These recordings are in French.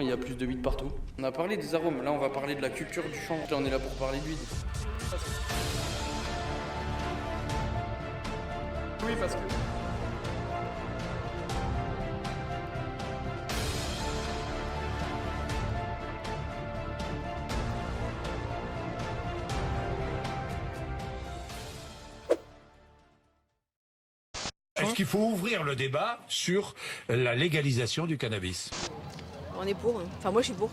il y a plus de weed partout. On a parlé des arômes, là on va parler de la culture du chanvre. Là on est là pour parler de weed. Oui, parce que... Est-ce qu'il faut ouvrir le débat sur la légalisation du cannabis? On est pour. Enfin, moi, je suis pour.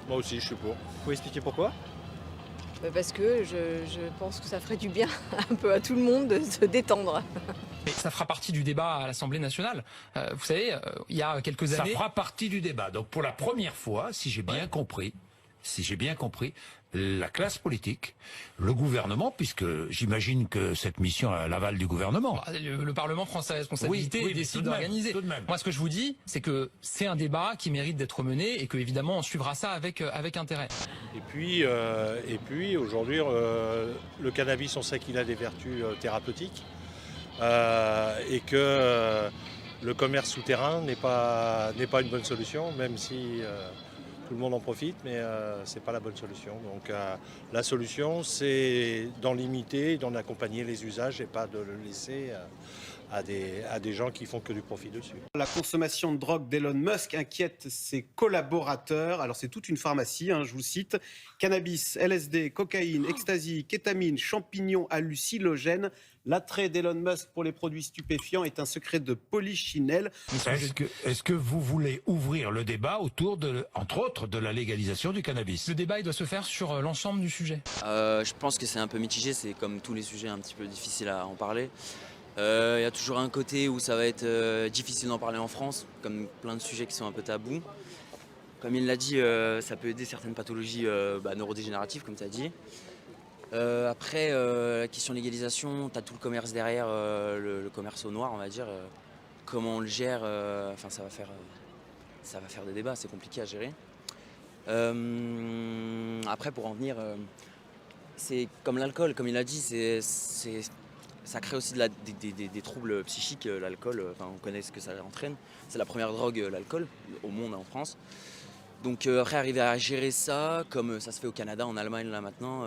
Moi aussi, je suis pour. Vous pouvez expliquer pourquoi? Parce que je pense que ça ferait du bien un peu à tout le monde de se détendre. Mais ça fera partie du débat à l'Assemblée nationale. Vous savez, il y a quelques années... Ça fera partie du débat. Donc pour la première fois, si j'ai bien compris, la classe politique, le gouvernement, puisque j'imagine que cette mission a l'aval du gouvernement. Le Parlement prend sa responsabilité et décide d'organiser. Moi, ce que je vous dis, c'est que c'est un débat qui mérite d'être mené et que évidemment on suivra ça avec intérêt. Et puis aujourd'hui, le cannabis, on sait qu'il a des vertus thérapeutiques et que le commerce souterrain n'est pas une bonne solution, même si tout le monde en profite, mais c'est pas la bonne solution. Donc la solution, c'est d'en limiter, d'en accompagner les usages et pas de le laisser à des gens qui font que du profit dessus. La consommation de drogue d'Elon Musk inquiète ses collaborateurs. Alors c'est toute une pharmacie, je vous cite. Cannabis, LSD, cocaïne, ecstasy, kétamine, champignons hallucinogènes. L'attrait d'Elon Musk pour les produits stupéfiants est un secret de polichinelle. Est-ce que vous voulez ouvrir le débat autour, entre autres, de la légalisation du cannabis? Le débat, il doit se faire sur l'ensemble du sujet. Je pense que c'est un peu mitigé, c'est comme tous les sujets un petit peu difficiles à en parler. Il y a toujours un côté où ça va être difficile d'en parler en France, comme plein de sujets qui sont un peu tabous. Comme il l'a dit, ça peut aider certaines pathologies neurodégénératives, comme tu as dit. Après, la question de légalisation, tu as tout le commerce derrière, le commerce au noir, on va dire. Comment on le gère, ça va faire des débats, c'est compliqué à gérer. Après, pour en venir, c'est comme l'alcool, comme il a dit, ça crée aussi des troubles psychiques, l'alcool. On connaît ce que ça entraîne. C'est la première drogue, l'alcool, au monde, en France. Donc après, arriver à gérer ça, comme ça se fait au Canada, en Allemagne, là, maintenant...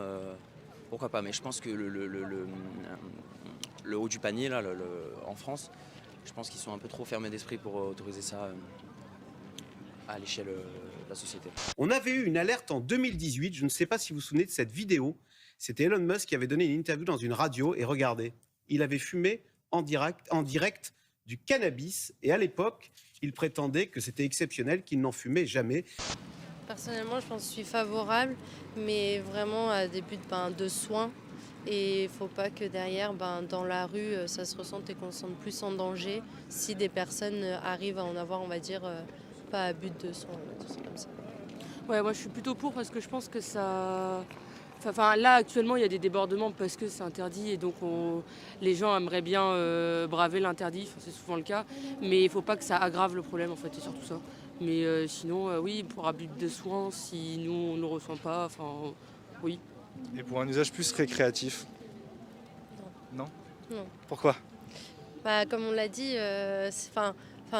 pourquoi pas, mais je pense que le haut du panier, là, en France, je pense qu'ils sont un peu trop fermés d'esprit pour autoriser ça à l'échelle de la société. On avait eu une alerte en 2018, je ne sais pas si vous vous souvenez de cette vidéo. C'était Elon Musk qui avait donné une interview dans une radio et regardez, il avait fumé en direct du cannabis et à l'époque, il prétendait que c'était exceptionnel, qu'il n'en fumait jamais. Personnellement, je pense que je suis favorable, mais vraiment à des buts de soins. Et il ne faut pas que derrière, dans la rue, ça se ressente et qu'on se sente plus en danger si des personnes arrivent à en avoir, on va dire, pas à but de soins, tout ça comme ça. Ouais, moi je suis plutôt pour parce que je pense que ça... là, actuellement, il y a des débordements parce que c'est interdit et donc les gens aimeraient bien braver l'interdit, c'est souvent le cas, mais il ne faut pas que ça aggrave le problème, en fait, c'est surtout ça. Mais sinon, oui, pour un but de soins, si nous, on ne le ressent pas, oui. Et pour un usage plus récréatif? Non. Non. Pourquoi? Comme on l'a dit,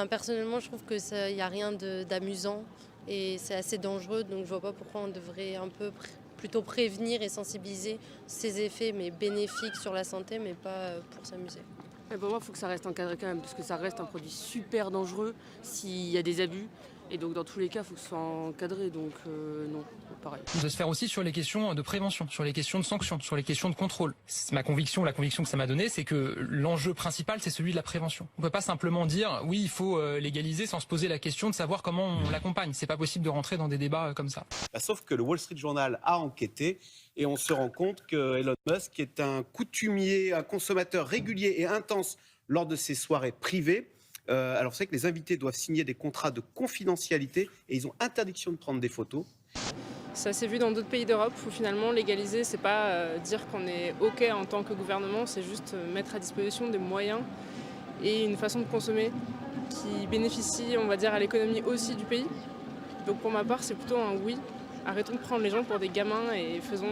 personnellement, je trouve qu'il n'y a rien d'amusant et c'est assez dangereux, donc je ne vois pas pourquoi on devrait un peu plutôt prévenir et sensibiliser ses effets, mais bénéfiques sur la santé, mais pas pour s'amuser. Pour moi, il faut que ça reste encadré quand même, parce que ça reste un produit super dangereux s'il y a des abus. Et donc, dans tous les cas, il faut que ce soit encadré. Donc, non, pareil. Il doit se faire aussi sur les questions de prévention, sur les questions de sanctions, sur les questions de contrôle. La conviction que ça m'a donnée, c'est que l'enjeu principal, c'est celui de la prévention. On ne peut pas simplement dire, oui, il faut légaliser sans se poser la question de savoir comment on l'accompagne. C'est pas possible de rentrer dans des débats comme ça. Sauf que le Wall Street Journal a enquêté et on se rend compte que Elon Musk est un coutumier, un consommateur régulier et intense lors de ses soirées privées. Alors, c'est vrai que les invités doivent signer des contrats de confidentialité et ils ont interdiction de prendre des photos. Ça s'est vu dans d'autres pays d'Europe où finalement légaliser, c'est pas dire qu'on est OK en tant que gouvernement, c'est juste mettre à disposition des moyens et une façon de consommer qui bénéficie, on va dire, à l'économie aussi du pays. Donc pour ma part, c'est plutôt un oui. Arrêtons de prendre les gens pour des gamins et faisons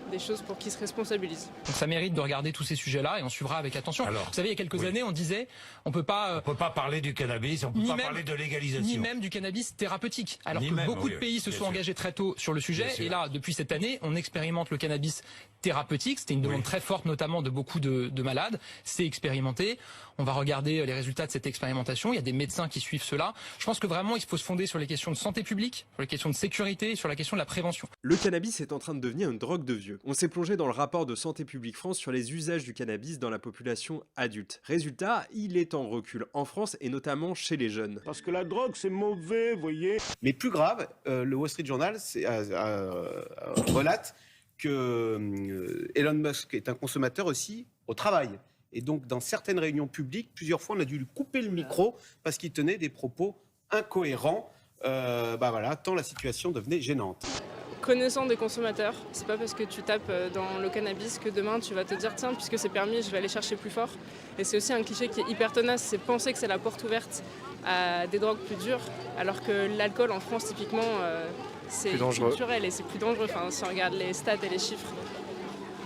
des choses pour qu'ils se responsabilisent. Donc ça mérite de regarder tous ces sujets-là et on suivra avec attention. Alors, vous savez, il y a quelques années, on disait on peut pas parler du cannabis, on peut pas parler de légalisation. Ni même du cannabis thérapeutique. Alors Ni que même, beaucoup oui, de pays se bien sont sûr. engagés très tôt sur le sujet. Bien sûr. Et là, depuis cette année, on expérimente le cannabis thérapeutique. C'était une demande très forte, notamment de beaucoup de malades. C'est expérimenté. On va regarder les résultats de cette expérimentation. Il y a des médecins qui suivent cela. Je pense que vraiment, il faut se fonder sur les questions de santé publique, sur les questions de sécurité, sur la question de la prévention. Le cannabis est en train de devenir une drogue de vieux. On s'est plongé dans le rapport de Santé publique France sur les usages du cannabis dans la population adulte. Résultat, il est en recul en France et notamment chez les jeunes. Parce que la drogue, c'est mauvais, vous voyez. Mais plus grave, le Wall Street Journal relate que Elon Musk est un consommateur aussi au travail. Et donc, dans certaines réunions publiques, plusieurs fois, on a dû lui couper le micro parce qu'il tenait des propos incohérents. Tant la situation devenait gênante. Connaissant des consommateurs, c'est pas parce que tu tapes dans le cannabis que demain tu vas te dire tiens, puisque c'est permis, je vais aller chercher plus fort. Et c'est aussi un cliché qui est hyper tenace, c'est penser que c'est la porte ouverte à des drogues plus dures, alors que l'alcool en France typiquement c'est culturel et c'est plus dangereux, enfin, si on regarde les stats et les chiffres.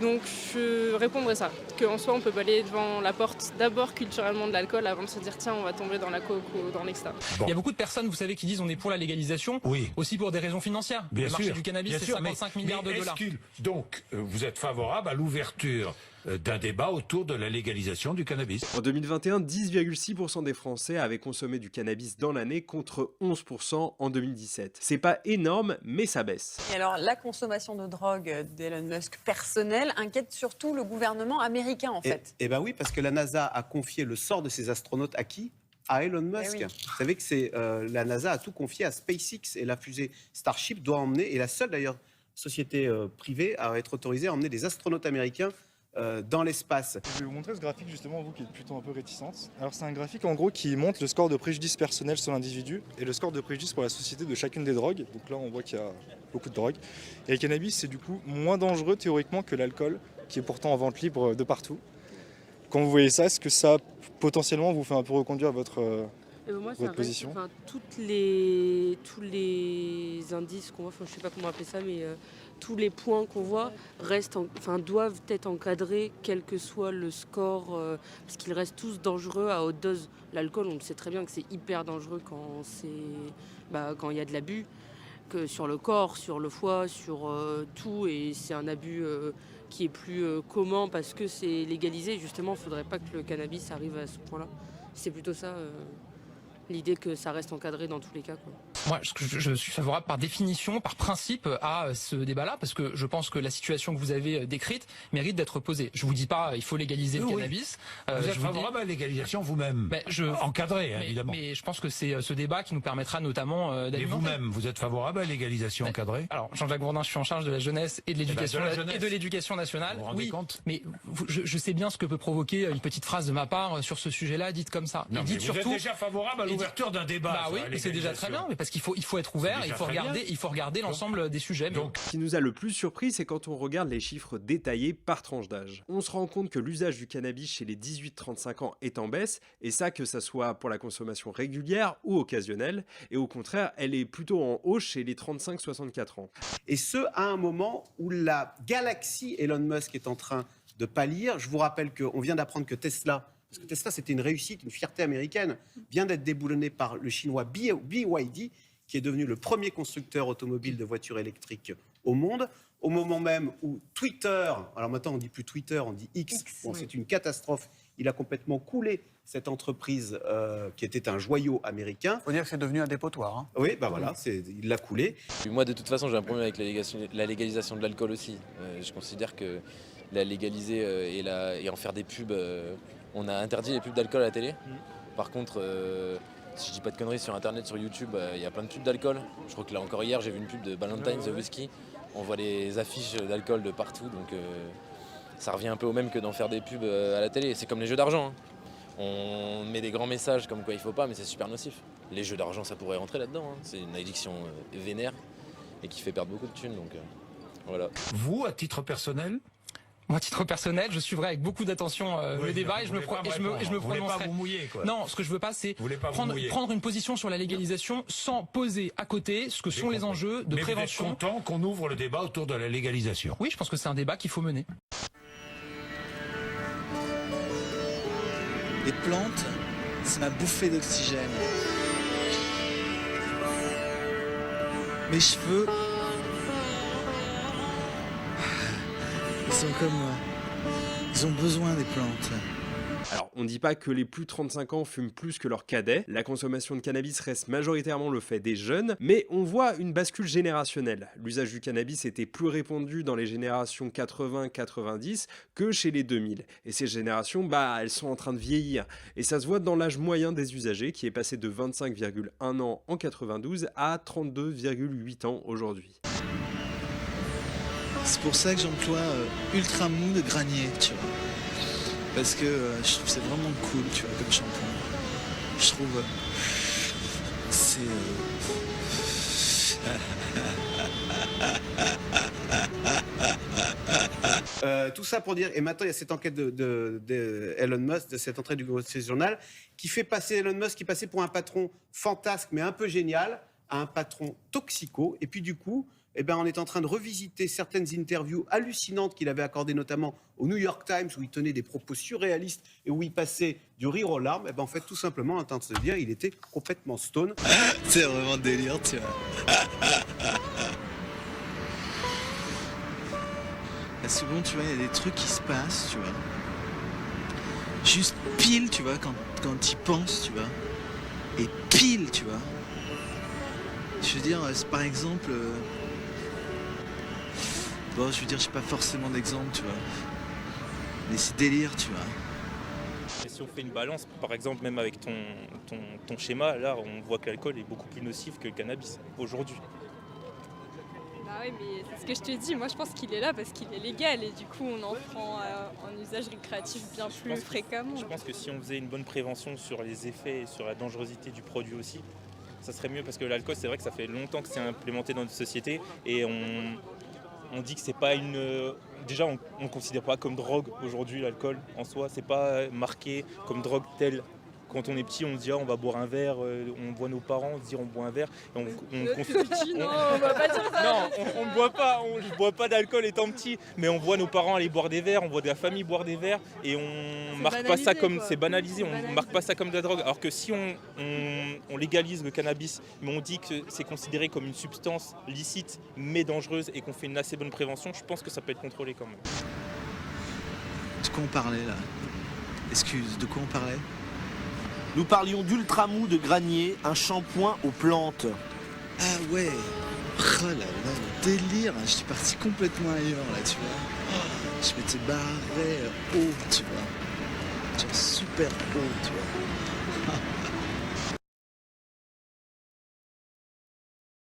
Donc je répondrai ça, qu'en soi on peut balayer devant la porte d'abord culturellement de l'alcool avant de se dire tiens on va tomber dans la coke ou dans l'exta. Il y a beaucoup de personnes, vous savez, qui disent on est pour la légalisation, aussi pour des raisons financières. Bien le marché sûr, du cannabis, bien c'est sûr, 55 milliards de dollars. Donc, vous êtes favorable à l'ouverture d'un débat autour de la légalisation du cannabis. En 2021, 10,6% des Français avaient consommé du cannabis dans l'année contre 11% en 2017. C'est pas énorme, mais ça baisse. Et alors, la consommation de drogue d'Elon Musk personnelle inquiète surtout le gouvernement américain, en fait. Eh bien oui, parce que la NASA a confié le sort de ses astronautes à qui ? À Elon Musk. oui. Vous savez que la NASA a tout confié à SpaceX et la fusée Starship doit emmener, et la seule d'ailleurs société privée à être autorisée à emmener des astronautes américains dans l'espace. Je vais vous montrer ce graphique justement, vous qui êtes plutôt un peu réticente. Alors c'est un graphique en gros qui montre le score de préjudice personnel sur l'individu et le score de préjudice pour la société de chacune des drogues. Donc là on voit qu'il y a beaucoup de drogues. Et le cannabis c'est du coup moins dangereux théoriquement que l'alcool qui est pourtant en vente libre de partout. Quand vous voyez ça, est-ce que ça potentiellement vous fait un peu reconduire votre position? Tous les indices qu'on voit, je ne sais pas comment appeler ça, mais tous les points qu'on voit doivent être encadrés, quel que soit le score, parce qu'ils restent tous dangereux à haute dose. L'alcool, on le sait très bien que c'est hyper dangereux quand il y a de l'abus, que sur le corps, sur le foie, sur tout, et c'est un abus qui est plus commun parce que c'est légalisé. Justement, il ne faudrait pas que le cannabis arrive à ce point-là. C'est plutôt ça. L'idée que ça reste encadré dans tous les cas, quoi. Moi, je suis favorable par définition, par principe à ce débat-là, parce que je pense que la situation que vous avez décrite mérite d'être posée. Je vous dis pas il faut légaliser le cannabis. Vous êtes favorable à la légalisation vous-même, encadré évidemment. Mais je pense que c'est ce débat qui nous permettra notamment d'alimenter. Et vous-même, vous êtes favorable à la légalisation encadrée? Alors, Jean-Jacques Bourdin, je suis en charge de la jeunesse et de l'éducation nationale. Vous vous rendez compte? Mais je sais bien ce que peut provoquer une petite phrase de ma part sur ce sujet-là, dite comme ça. Non, et mais dites vous surtout êtes déjà favorable à l'ouverture d'un débat. Bah oui, c'est déjà très bien, mais parce qu'il faut être ouvert, il faut regarder l'ensemble des sujets. Donc, ce qui nous a le plus surpris, c'est quand on regarde les chiffres détaillés par tranche d'âge. On se rend compte que l'usage du cannabis chez les 18-35 ans est en baisse, et ça que ça soit pour la consommation régulière ou occasionnelle, et au contraire, elle est plutôt en hausse chez les 35-64 ans. Et ce, à un moment où la galaxie Elon Musk est en train de pâlir. Je vous rappelle qu'on vient d'apprendre que Tesla, parce que Tesla c'était une réussite, une fierté américaine, vient d'être déboulonné par le chinois BYD, qui est devenu le premier constructeur automobile de voitures électriques au monde, au moment même où Twitter, alors maintenant on ne dit plus Twitter, on dit X, bon, c'est une catastrophe, il a complètement coulé cette entreprise qui était un joyau américain. Il faut dire que c'est devenu un dépotoir. Hein. Oui, ben voilà, il l'a coulé. Moi de toute façon j'ai un problème avec la légalisation de l'alcool aussi. Je considère que la légaliser et en faire des pubs, on a interdit les pubs d'alcool à la télé. Par contre, si je dis pas de conneries, sur internet, sur YouTube, il y a plein de pubs d'alcool. Je crois que là encore hier, j'ai vu une pub de Ballantine's Whisky. On voit les affiches d'alcool de partout, donc ça revient un peu au même que d'en faire des pubs à la télé. C'est comme les jeux d'argent. Hein. On met des grands messages comme quoi il faut pas, mais c'est super nocif. Les jeux d'argent, ça pourrait rentrer là-dedans. Hein. C'est une addiction vénère et qui fait perdre beaucoup de thunes, donc voilà. Vous, à titre personnel ? Moi, à titre personnel, je suivrai avec beaucoup d'attention le débat et je me prononcerai. Vous voulez pas vous mouiller, quoi. Non, ce que je veux pas, c'est prendre une position sur la légalisation sans poser à côté ce que sont les enjeux de prévention. Vous êtes content qu'on ouvre le débat autour de la légalisation? Oui, je pense que c'est un débat qu'il faut mener. Les plantes, c'est ma bouffée d'oxygène. Mes cheveux, ils sont comme moi. Ils ont besoin des plantes. Alors, on ne dit pas que les plus de 35 ans fument plus que leurs cadets. La consommation de cannabis reste majoritairement le fait des jeunes, mais on voit une bascule générationnelle. L'usage du cannabis était plus répandu dans les générations 80-90 que chez les 2000. Et ces générations, elles sont en train de vieillir. Et ça se voit dans l'âge moyen des usagers qui est passé de 25,1 ans en 92 à 32,8 ans aujourd'hui. C'est pour ça que j'emploie Ultra Mou de Granier, tu vois. Parce que je trouve que c'est vraiment cool, tu vois, comme shampoing. Je trouve... c'est... Tout ça pour dire, et maintenant il y a cette enquête de Elon Musk, de cette entrée du Wall Street Journal, qui fait passer Elon Musk, qui passait pour un patron fantasque mais un peu génial, à un patron toxico. Et puis du coup, on est en train de revisiter certaines interviews hallucinantes qu'il avait accordées notamment au New York Times, où il tenait des propos surréalistes et où il passait du rire aux larmes. En fait, tout simplement, on est en train de se dire, il était complètement stone. C'est vraiment délire, tu vois. Souvent, tu vois, il y a des trucs qui se passent, tu vois. Juste pile, tu vois, quand tu y penses, tu vois. Et pile, tu vois. Je veux dire, par exemple... Bon, je veux dire, je n'ai pas forcément d'exemple, tu vois. Mais c'est délire, tu vois. Et si on fait une balance, par exemple, même avec ton schéma, là, on voit que l'alcool est beaucoup plus nocif que le cannabis, aujourd'hui. Bah oui, mais c'est ce que je te dis. Moi, je pense qu'il est là parce qu'il est légal et du coup, on en prend en usage récréatif bien plus fréquemment. Je pense que si on faisait une bonne prévention sur les effets et sur la dangerosité du produit aussi, ça serait mieux parce que l'alcool, c'est vrai que ça fait longtemps que c'est implémenté dans notre société et on dit que c'est pas une... Déjà, on ne considère pas comme drogue aujourd'hui l'alcool en soi. C'est pas marqué comme drogue telle. Quand on est petit, on se dit on va boire un verre. On voit nos parents se dire on boit un verre. Et non, on va pas dire ça. Non, on ne boit pas. Je ne bois pas d'alcool étant petit. Mais on voit nos parents aller boire des verres. On voit de la famille boire des verres. Et on marque pas ça comme... C'est banalisé. On marque pas ça comme de la drogue. Alors que si on légalise le cannabis, mais on dit que c'est considéré comme une substance licite mais dangereuse et qu'on fait une assez bonne prévention, je pense que ça peut être contrôlé quand même. De quoi on parlait là? Excuse, de quoi on parlait? Nous parlions d'Ultra Mou de Granier, un shampoing aux plantes. Ah ouais. Oh là là, le délire. Je suis parti complètement ailleurs là, tu vois. Je m'étais barré haut, tu vois. Genre super haut, tu vois.